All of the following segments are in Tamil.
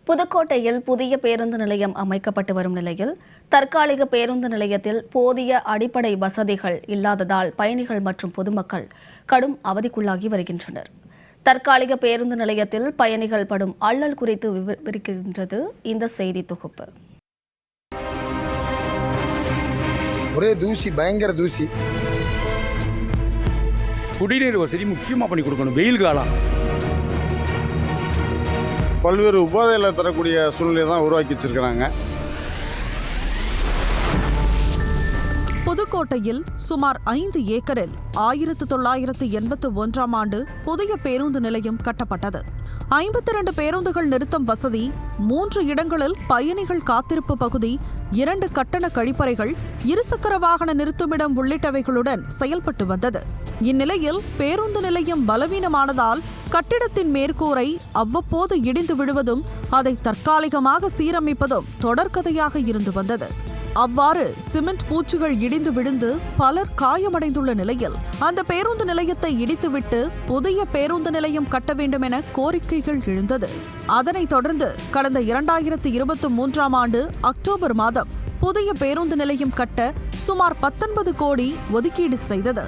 புதுக்கோட்டையில் புதிய பேருந்து நிலையம் அமைக்கப்பட்டு வரும் நிலையில் தற்காலிக பேருந்து நிலையத்தில் போதிய அடிப்படை வசதிகள் இல்லாததால் பயணிகள் மற்றும் பொதுமக்கள் கடும் அவதிக்குள்ளாகி வருகின்றனர். தற்காலிக பேருந்து நிலையத்தில் பயணிகள் படும் அல்லல் குறித்து விவரிக்கின்றது இந்த செய்தி தொகுப்பு. ஒரே தூசி, பயங்கர தூசி. குடிநீர் வசதி முக்கியமாக பண்ணி கொடுக்கணும். வெயில் காலம் பல்வேறு உபாதைகளை தரக்கூடிய சூழ்நிலை தான் உருவாக்கி வச்சிருக்கிறாங்க. புதுக்கோட்டையில் சுமார் 5 ஏக்கரில் 1981ஆம் ஆண்டு புதிய பேருந்து நிலையம் கட்டப்பட்டது. 52 பேருந்துகள் நிறுத்தம் வசதி, 3 இடங்களில் பயணிகள் காத்திருப்பு பகுதி, 2 கட்டண கழிப்பறைகள், இருசக்கர வாகன நிறுத்துமிடம் உள்ளிட்டவைகளுடன் செயல்பட்டு வந்தது. இந்நிலையில் பேருந்து நிலையம் பலவீனமானதால் கட்டிடத்தின் மேற்கூரை அவ்வப்போது இடிந்து விழுவதும் அதை தற்காலிகமாக சீரமைப்பதும் தொடர்கதையாக இருந்து வந்தது. அவ்வாறு சிமெண்ட் பூச்சுகள் இடிந்து விழுந்து பலர் காயமடைந்துள்ள நிலையில் அந்த பேருந்து நிலையத்தை இடித்துவிட்டு புதிய பேருந்து நிலையம் கட்ட வேண்டும் என கோரிக்கைகள் எழுந்தது. அதனைத் தொடர்ந்து கடந்த 2023ஆம் ஆண்டு அக்டோபர் மாதம் புதிய பேருந்து நிலையம் கட்ட சுமார் 19 கோடி ஒதுக்கீடு செய்தது.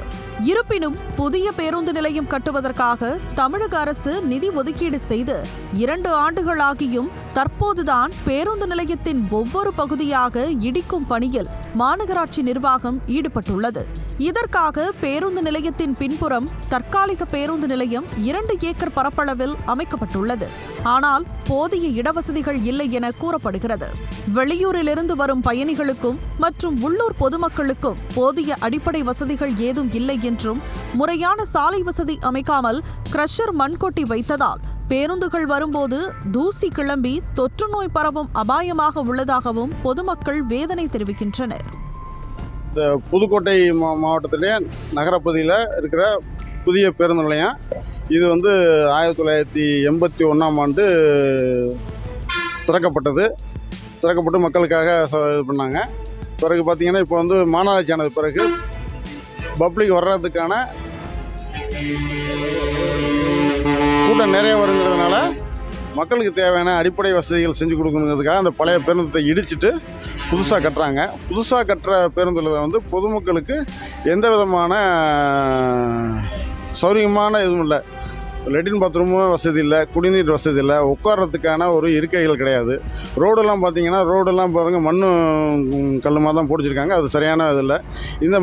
இருப்பினும் புதிய பேருந்து நிலையம் கட்டுவதற்காக தமிழக அரசு நிதி ஒதுக்கீடு செய்து 2 ஆண்டுகளாகியும் தற்போதுதான் பேருந்து நிலையத்தின் ஒவ்வொரு பகுதியாக இடிக்கும் பணியில் மாநகராட்சி நிர்வாகம் ஈடுபட்டுள்ளது. இதற்காக பேருந்து நிலையத்தின் பின்புறம் தற்காலிக பேருந்து நிலையம் 2 ஏக்கர் பரப்பளவில் அமைக்கப்பட்டுள்ளது. ஆனால் போதிய இடவசதிகள் இல்லை என கூறப்படுகிறது. வெளியூரிலிருந்து வரும் பயணிகளுக்கும் மற்றும் உள்ளூர் பொதுமக்களுக்கும் போதிய அடிப்படை வசதிகள் ஏதும் இல்லை என்றும், முறையான சாலை வசதி அமைக்காமல் கிரஷர் மண் கொட்டி வைத்ததால் பேருந்துகள் வரும்போது தூசி கிளம்பி தொற்று நோய் பரவும் அபாயமாக உள்ளதாகவும் பொதுமக்கள் வேதனை தெரிவிக்கின்றனர். இந்த புதுக்கோட்டை மாவட்டத்திலே நகரப்பகுதியில் இருக்கிற புதிய பேருந்து நிலையம் இது 1981ஆம் ஆண்டு திறக்கப்பட்டு மக்களுக்காக இது பண்ணாங்க. பிறகு பார்த்திங்கன்னா இப்போ மாநகராட்சி ஆனது பிறகு பப்ளிக் வர்றதுக்கான கூட்டம் நிறைய வருங்கிறதுனால மக்களுக்கு தேவையான அடிப்படை வசதிகள் செஞ்சு கொடுக்கணுங்கிறதுக்காக அந்த பழைய பேருந்தத்தை இடிச்சிட்டு புதுசாக கட்டுறாங்க. புதுசாக கட்டுற பேருந்தில் பொதுமக்களுக்கு எந்த விதமான சௌரியமான எதுவும் இல்லை. லெட்டின் பாத்ரூமும் வசதி இல்லை, குடிநீர் வசதி இல்லை, உட்கார்றதுக்கான ஒரு இருக்கைகள் கிடையாது. ரோடெல்லாம் பார்த்தீங்கன்னா பாருங்கள் மண்ணும் கல்லுமாக தான் போடிச்சிருக்காங்க. அது சரியான இது இல்லை. இந்த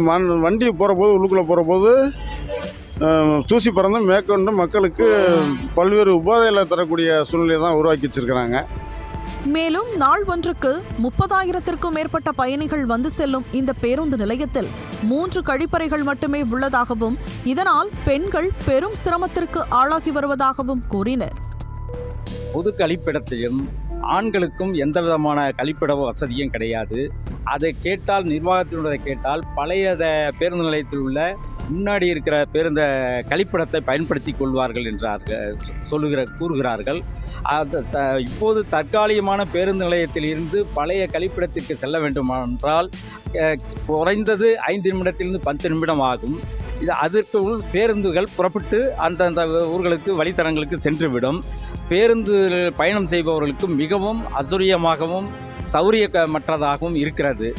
வண்டி போகிறபோது உள்ளுக்குள்ளே போகிறபோது தூசி பறந்து மேற்கொண்டு மக்களுக்கு பல்வேறு உபாதைகளை தரக்கூடிய சூழ்நிலை தான் உருவாக்கி வச்சிருக்கிறாங்க. மேலும் நாள் ஒன்றுக்கு 30,000த்திற்கும் மேற்பட்ட பயணிகள் வந்து செல்லும் இந்த பேருந்து நிலையத்தில் 3 கழிப்பறைகள் மட்டுமே உள்ளதாகவும், இதனால் பெண்கள் பெரும் சிரமத்திற்கு ஆளாகி வருவதாகவும் கூறினர். பொது கழிப்பிடத்தையும் ஆண்களுக்கும் எந்த விதமான கழிப்பிட வசதியும் கிடையாது. அதை கேட்டால் நிர்வாகத்தினுடைய கேட்டால் பழைய பேருந்து நிலையத்தில் உள்ள முன்னாடி இருக்கிற பேருந்து கழிப்பிடத்தை பயன்படுத்தி கொள்வார்கள் என்றார்கள் கூறுகிறார்கள். இப்போது தற்காலிகமான பேருந்து நிலையத்தில் இருந்து பழைய கழிப்பிடத்திற்கு செல்ல வேண்டுமென்றால் குறைந்தது 5 நிமிடத்திலிருந்து 10 நிமிடம் ஆகும். அதற்குள் பேருந்துகள் புறப்பட்டு அந்தந்த ஊர்களுக்கு வழித்தடங்களுக்கு சென்றுவிடும். பேருந்து பயணம் செய்பவர்களுக்கு மிகவும் அசௌரியமாகவும் சௌரியமற்றதாகவும் இருக்கிறது.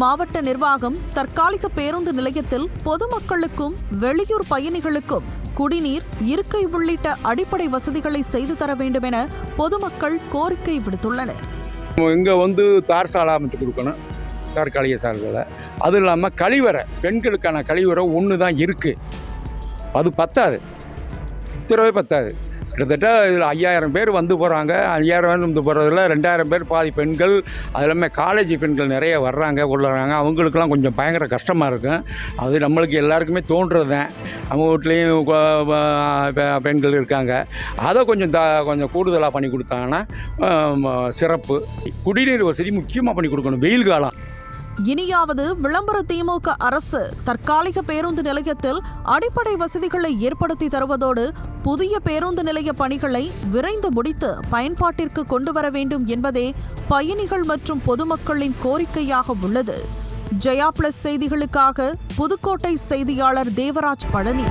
மாவட்ட நிர்வாகம் தற்காலிக பேருந்து நிலையத்தில் பொதுமக்களுக்கும் வெளியூர் பயணிகளுக்கும் குடிநீர், இருக்கை உள்ளிட்ட அடிப்படை வசதிகளை செய்து தர வேண்டும் என பொதுமக்கள் கோரிக்கை விடுத்துள்ளனர். இங்கே தார் சாலை அமைத்து கொடுக்கணும், தற்காலிக சாலையில். அது இல்லாமல் கழிவறை, பெண்களுக்கான கழிவறை 1 தான் இருக்குது. அது பத்தாது, உத்தரவே பத்தாது. கிட்டத்தட்ட இதில் 5000 பேர் வந்து போகிறாங்க. 5000 பேர் வந்து போகிறதுல 2000 பேர் பாதி பெண்கள், அது இல்லாமல் காலேஜ் பெண்கள் நிறைய வர்றாங்க. அவங்களுக்கெல்லாம் கொஞ்சம் பயங்கர கஷ்டமாக இருக்கும். அது நம்மளுக்கு எல்லாருக்குமே தோன்றுறது தான். நம்ம வீட்லேயும் பெண்கள் இருக்காங்க. அதை கொஞ்சம் கூடுதலாக பண்ணி கொடுத்தாங்கன்னா சிறப்பு. குடிநீர் வசதி முக்கியமாக பண்ணி கொடுக்கணும். வெயில் காலம். இனியாவது விளம்பர திமுக அரசு தற்காலிக பேருந்து நிலையத்தில் அடிப்படை வசதிகளை ஏற்படுத்தி தருவதோடு புதிய பேருந்து நிலைய பணிகளை விரைந்து முடித்து பயன்பாட்டிற்கு கொண்டு வர வேண்டும் என்பதே பயணிகள் மற்றும் பொதுமக்களின் கோரிக்கையாக உள்ளது. ஜெயா பிளஸ் செய்திகளுக்காக புதுக்கோட்டை செய்தியாளர் தேவராஜ் பழனி.